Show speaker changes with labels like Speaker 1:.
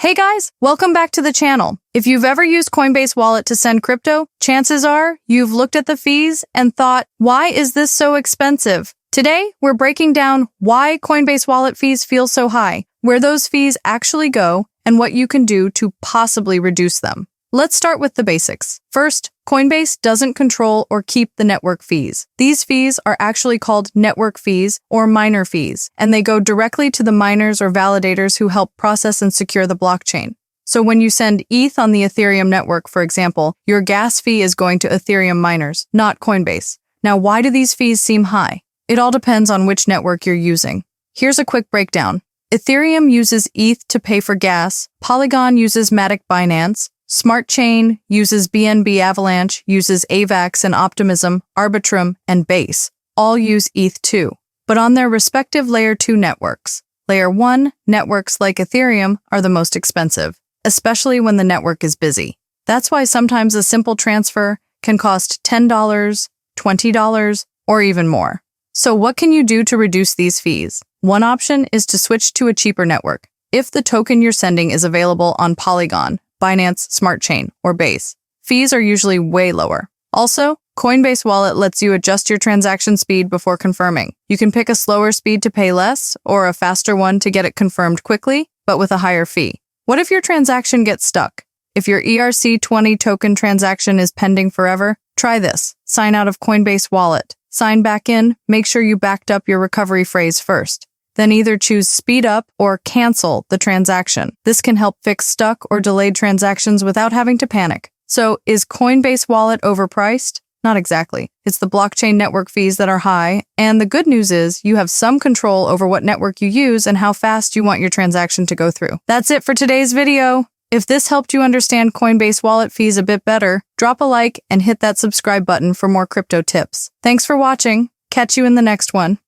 Speaker 1: Hey guys, welcome back to the channel. If you've ever used Coinbase Wallet to send crypto, chances are you've looked at the fees and thought, why is this so expensive? Today, we're breaking down why Coinbase Wallet fees feel so high, where those fees actually go, and what you can do to possibly reduce them. Let's start with the basics. First, Coinbase doesn't control or keep the network fees. These fees are actually called network fees or miner fees, and they go directly to the miners or validators who help process and secure the blockchain. So when you send ETH on the Ethereum network, for example, your gas fee is going to Ethereum miners, not Coinbase. Now, why do these fees seem high? It all depends on which network you're using. Here's a quick breakdown. Ethereum uses ETH to pay for gas, Polygon uses Matic Binance, Smart Chain uses BNB Avalanche, uses AVAX and Optimism, Arbitrum, and Base. All use ETH too, but on their respective Layer 2 networks. Layer 1 networks like Ethereum are the most expensive, especially when the network is busy. That's why sometimes a simple transfer can cost $10, $20, or even more. So what can you do to reduce these fees? One option is to switch to a cheaper network. If the token you're sending is available on Polygon, Binance, Smart Chain, or Base, fees are usually way lower. Also, Coinbase Wallet lets you adjust your transaction speed before confirming. You can pick a slower speed to pay less, or a faster one to get it confirmed quickly, but with a higher fee. What if your transaction gets stuck? If your ERC20 token transaction is pending forever, try this. Sign out of Coinbase Wallet. Sign back in, make sure you backed up your recovery phrase first. Then either choose speed up or cancel the transaction. This can help fix stuck or delayed transactions without having to panic. So, is Coinbase Wallet overpriced? Not exactly. It's the blockchain network fees that are high, and the good news is you have some control over what network you use and how fast you want your transaction to go through. That's it for today's video. If this helped you understand Coinbase Wallet fees a bit better, drop a like and hit that subscribe button for more crypto tips. Thanks for watching. Catch you in the next one.